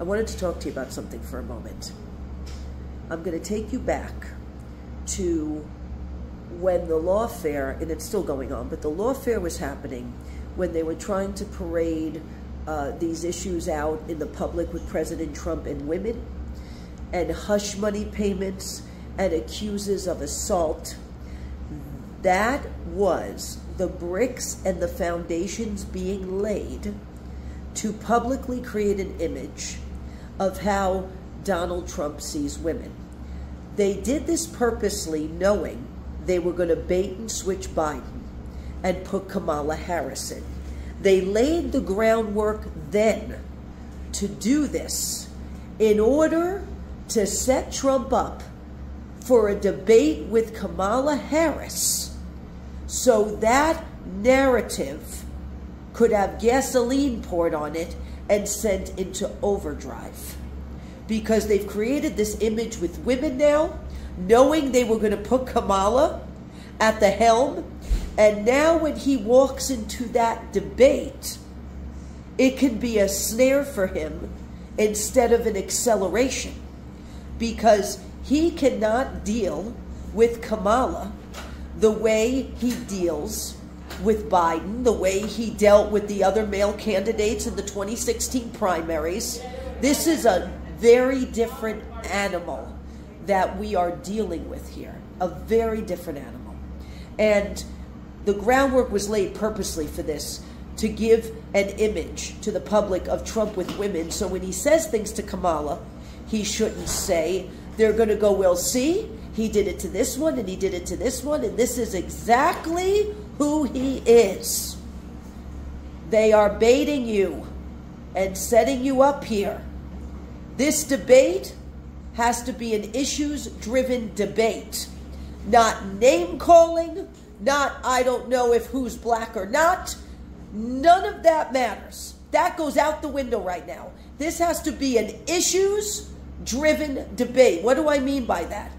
I wanted to talk to you about something for a moment. I'm going to take you back to when the lawfare, and it's still going on, but the lawfare was happening when they were trying to parade these issues out in the public with President Trump and women, and hush money payments, and accuses of assault. That was the bricks and the foundations being laid to publicly create an image of how Donald Trump sees women. They did this purposely, knowing they were going to bait and switch Biden and put Kamala Harris in. They laid the groundwork then to do this in order to set Trump up for a debate with Kamala Harris, so that narrative could have gasoline poured on it and sent into overdrive. Because they've created this image with women now, knowing they were going to put Kamala at the helm. And now when he walks into that debate, it can be a snare for him instead of an acceleration. Because he cannot deal with Kamala the way he deals with Biden, the way he dealt with the other male candidates in the 2016 primaries. This is a very different animal that we are dealing with here. A very different animal. And the groundwork was laid purposely for this, to give an image to the public of Trump with women. So when he says things to Kamala, he shouldn't say, they're going to go, we'll see. He did it to this one, and he did it to this one, and this is exactly who he is. They are baiting you and setting you up here. This debate has to be an issues-driven debate, not name-calling, not I don't know if who's black or not. None of that matters. That goes out the window right now. This has to be an issues-driven debate. What do I mean by that?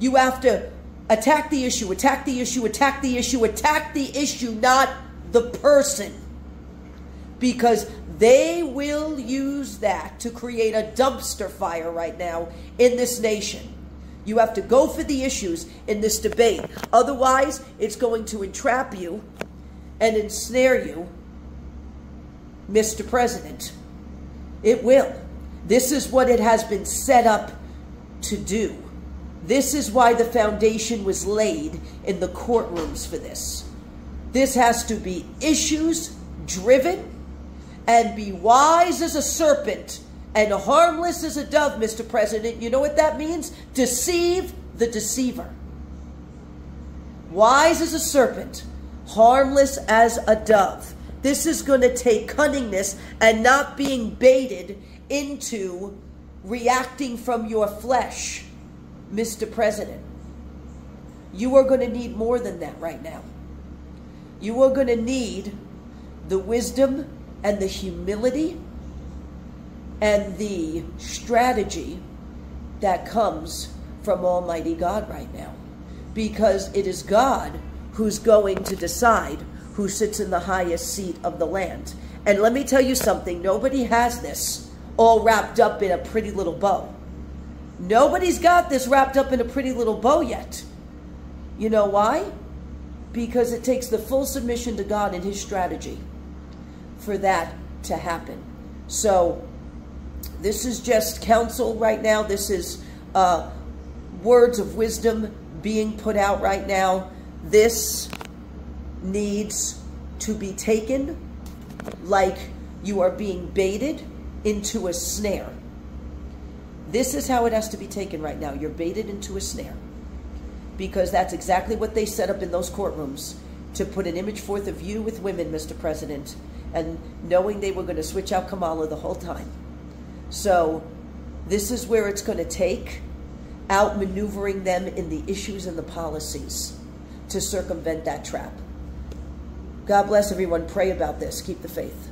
You have to attack the issue, attack the issue, attack the issue, attack the issue, not the person. Because they will use that to create a dumpster fire right now in this nation. You have to go for the issues in this debate. Otherwise, it's going to entrap you and ensnare you, Mr. President. It will. This is what it has been set up to do. This is why the foundation was laid in the courtrooms for this. This has to be issues-driven and be wise as a serpent and harmless as a dove, Mr. President. You know what that means? Deceive the deceiver. Wise as a serpent, harmless as a dove. This is going to take cunningness and not being baited into reacting from your flesh, Mr. President. You are going to need more than that right now. You are going to need the wisdom and the humility and the strategy that comes from Almighty God right now. Because it is God who's going to decide who sits in the highest seat of the land. And let me tell you something, nobody has this all wrapped up in a pretty little bow. Nobody's got this wrapped up in a pretty little bow yet. You know why? Because it takes the full submission to God and his strategy for that to happen. So this is just counsel right now. This is words of wisdom being put out right now. This needs to be taken like you are being baited into a snare. This is how it has to be taken right now. You're baited into a snare. Because that's exactly what they set up in those courtrooms, to put an image forth of you with women, Mr. President, and knowing they were going to switch out Kamala the whole time. So this is where it's going to take outmaneuvering them in the issues and the policies to circumvent that trap. God bless everyone. Pray about this. Keep the faith.